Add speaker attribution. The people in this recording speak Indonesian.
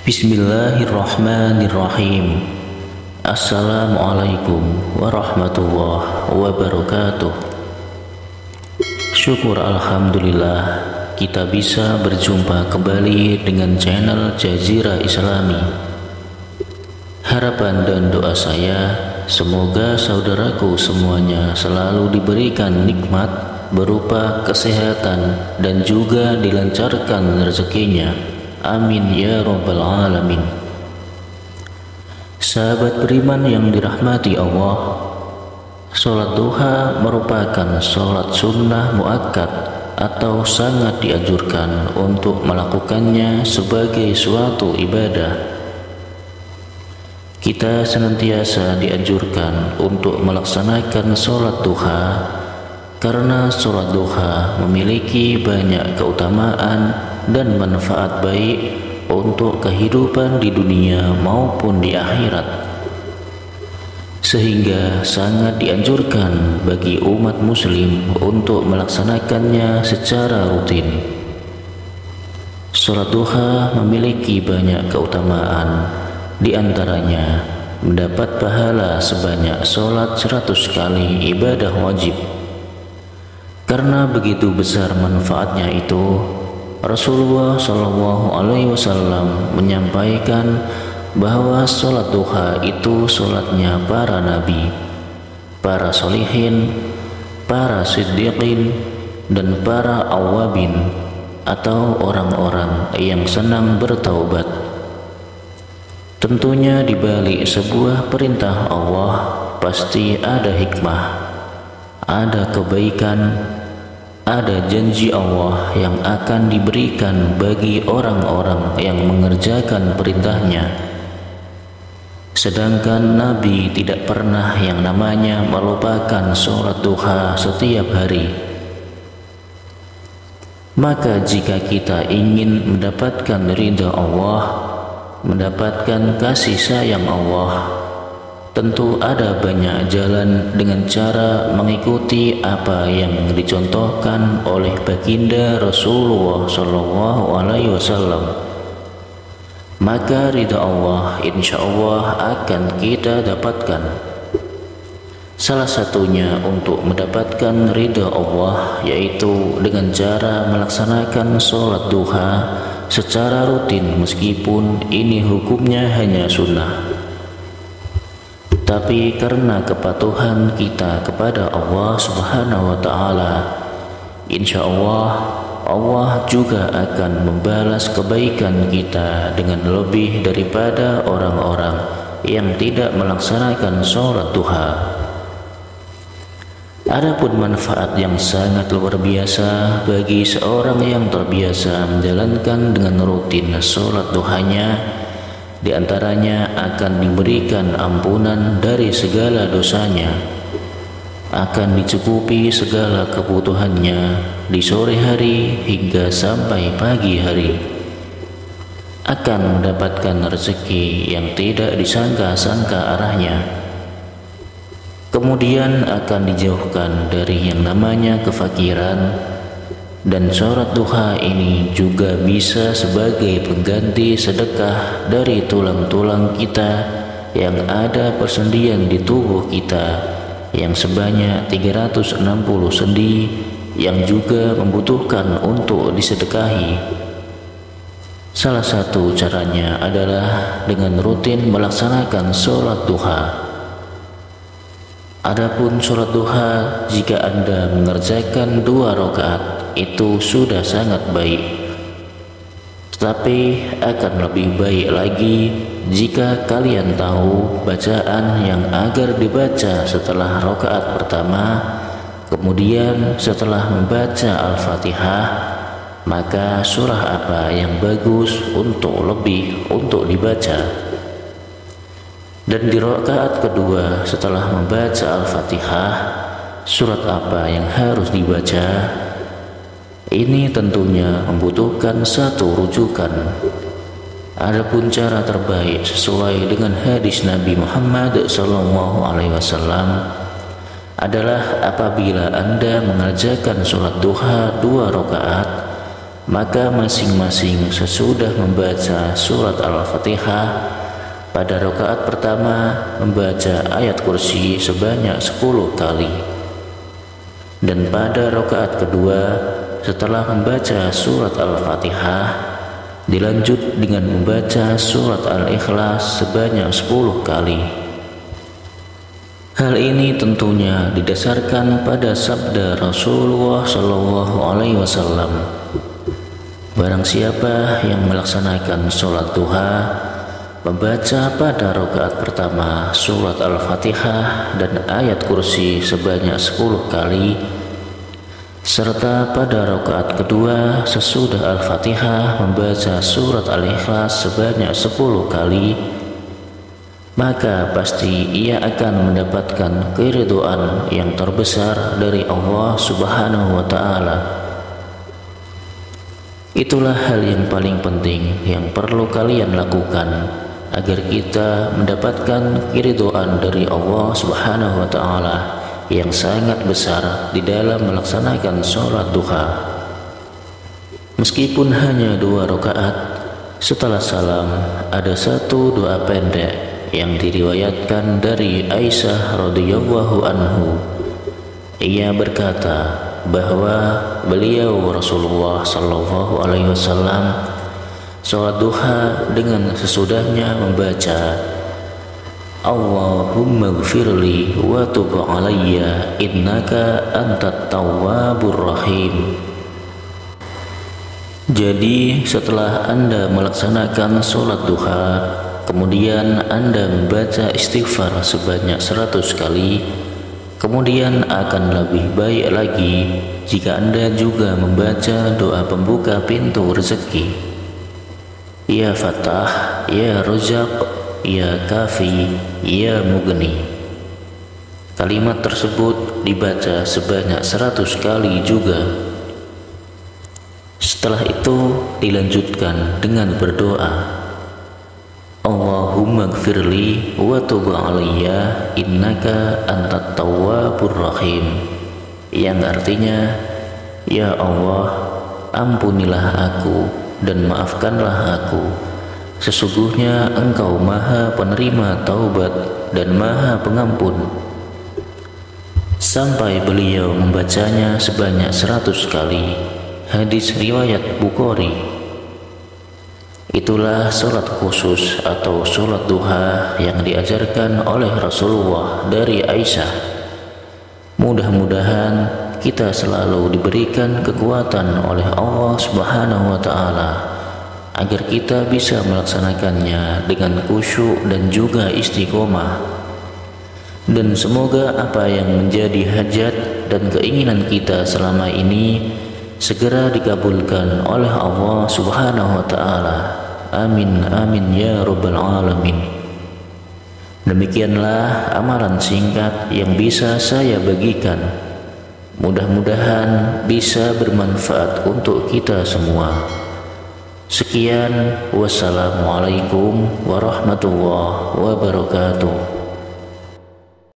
Speaker 1: Bismillahirrahmanirrahim. Assalamualaikum warahmatullahi wabarakatuh. Syukur alhamdulillah kita bisa berjumpa kembali dengan channel Jazirah Islami. Harapan dan doa saya, semoga saudaraku semuanya selalu diberikan nikmat berupa kesehatan dan juga dilancarkan rezekinya. Amin ya rabbal alamin. Sahabat beriman yang dirahmati Allah, sholat duha merupakan sholat sunnah muakkad atau sangat dianjurkan untuk melakukannya sebagai suatu ibadah. Kita senantiasa dianjurkan untuk melaksanakan sholat duha karena sholat duha memiliki banyak keutamaan dan manfaat baik untuk kehidupan di dunia maupun di akhirat, sehingga sangat dianjurkan bagi umat muslim untuk melaksanakannya secara rutin. Sholat duha memiliki banyak keutamaan, di antaranya mendapat pahala sebanyak sholat 100 kali ibadah wajib. Karena begitu besar manfaatnya itu, Rasulullah SAW menyampaikan bahwa sholat duha itu sholatnya para nabi, para sholihin, para siddiqin, dan para awabin atau orang-orang yang senang bertaubat. Tentunya di balik sebuah perintah Allah pasti ada hikmah, ada kebaikan, ada janji Allah yang akan diberikan bagi orang-orang yang mengerjakan perintahnya. Sedangkan Nabi tidak pernah yang namanya melupakan sholat duha setiap hari. Maka jika kita ingin mendapatkan ridha Allah, mendapatkan kasih sayang Allah, tentu ada banyak jalan dengan cara mengikuti apa yang dicontohkan oleh baginda Rasulullah SAW. Maka ridha Allah insya Allah akan kita dapatkan. Salah satunya untuk mendapatkan ridha Allah yaitu dengan cara melaksanakan sholat duha secara rutin, meskipun ini hukumnya hanya sunnah. Tapi karena kepatuhan kita kepada Allah Subhanahu wa Ta'ala, insya Allah Allah juga akan membalas kebaikan kita dengan lebih daripada orang-orang yang tidak melaksanakan sholat duha. Adapun manfaat yang sangat luar biasa bagi seorang yang terbiasa menjalankan dengan rutin sholat duhanya, di antaranya akan diberikan ampunan dari segala dosanya, akan dicukupi segala kebutuhannya di sore hari hingga sampai pagi hari, akan mendapatkan rezeki yang tidak disangka-sangka arahnya, kemudian akan dijauhkan dari yang namanya kefakiran. Dan sholat duha ini juga bisa sebagai pengganti sedekah dari tulang-tulang kita yang ada persendian di tubuh kita yang sebanyak 360 sendi yang juga membutuhkan untuk disedekahi. Salah satu caranya adalah dengan rutin melaksanakan sholat duha. Adapun sholat duha, jika Anda mengerjakan 2 rakaat itu sudah sangat baik. Tetapi akan lebih baik lagi jika kalian tahu bacaan yang agar dibaca setelah rakaat pertama, kemudian setelah membaca Al-Fatihah, maka surah apa yang bagus untuk dibaca. Dan di rakaat kedua setelah membaca Al-Fatihah, surat apa yang harus dibaca. Ini tentunya membutuhkan satu rujukan. Adapun cara terbaik sesuai dengan hadis Nabi Muhammad SAW adalah apabila Anda mengerjakan sholat duha 2 rakaat, maka masing-masing sesudah membaca surat Al-Fatihah, pada rakaat pertama membaca ayat kursi sebanyak 10 kali, dan pada rakaat kedua setelah membaca surat Al-Fatihah dilanjut dengan membaca surat Al-Ikhlas sebanyak 10 kali. Hal ini tentunya didasarkan pada sabda Rasulullah SAW. Barang siapa yang melaksanakan sholat duha, membaca pada rakaat pertama surat Al-Fatihah dan ayat kursi sebanyak 10 kali, serta pada rakaat kedua sesudah Al-Fatihah membaca surat Al-Ikhlas sebanyak 10 kali, maka pasti ia akan mendapatkan keridhaan yang terbesar dari Allah Subhanahu wa Ta'ala. Itulah hal yang paling penting yang perlu kalian lakukan agar kita mendapatkan keridhaan dari Allah Subhanahu wa Ta'ala yang sangat besar di dalam melaksanakan sholat duha. Meskipun hanya 2 rakaat, setelah salam ada satu doa pendek yang diriwayatkan dari Aisyah radhiyallahu anhu. Ia berkata bahwa beliau Rasulullah sallallahu alaihi wasallam sholat duha dengan sesudahnya membaca Allahumma gfirli wa tub alayya innaka antat tawwabur rahim. Jadi setelah Anda melaksanakan sholat duha, kemudian Anda membaca istighfar sebanyak 100 kali, kemudian akan lebih baik lagi jika Anda juga membaca doa pembuka pintu rezeki. Ya Fattah, Ya Razzaq, Ya Kafi, Ya Mughni. Kalimat tersebut dibaca sebanyak 100 kali juga. Setelah itu dilanjutkan dengan berdoa Allahumma gfirli wa tub alayya innaka antat tawwabur rahim, yang artinya, ya Allah, ampunilah aku dan maafkanlah aku, sesungguhnya Engkau Maha Penerima taubat dan Maha Pengampun. Sampai beliau membacanya sebanyak 100 kali. Hadis riwayat Bukhari. Itulah sholat khusus atau sholat duha yang diajarkan oleh Rasulullah dari Aisyah. Mudah-mudahan kita selalu diberikan kekuatan oleh Allah Subhanahu wa Ta'ala agar kita bisa melaksanakannya dengan khusyuk dan juga istiqomah. Dan semoga apa yang menjadi hajat dan keinginan kita selama ini segera dikabulkan oleh Allah Subhanahu wa Ta'ala. Amin amin ya rabbal alamin. Demikianlah amalan singkat yang bisa saya bagikan. Mudah-mudahan bisa bermanfaat untuk kita semua. Sekian, wassalamualaikum warahmatullahi wabarakatuh.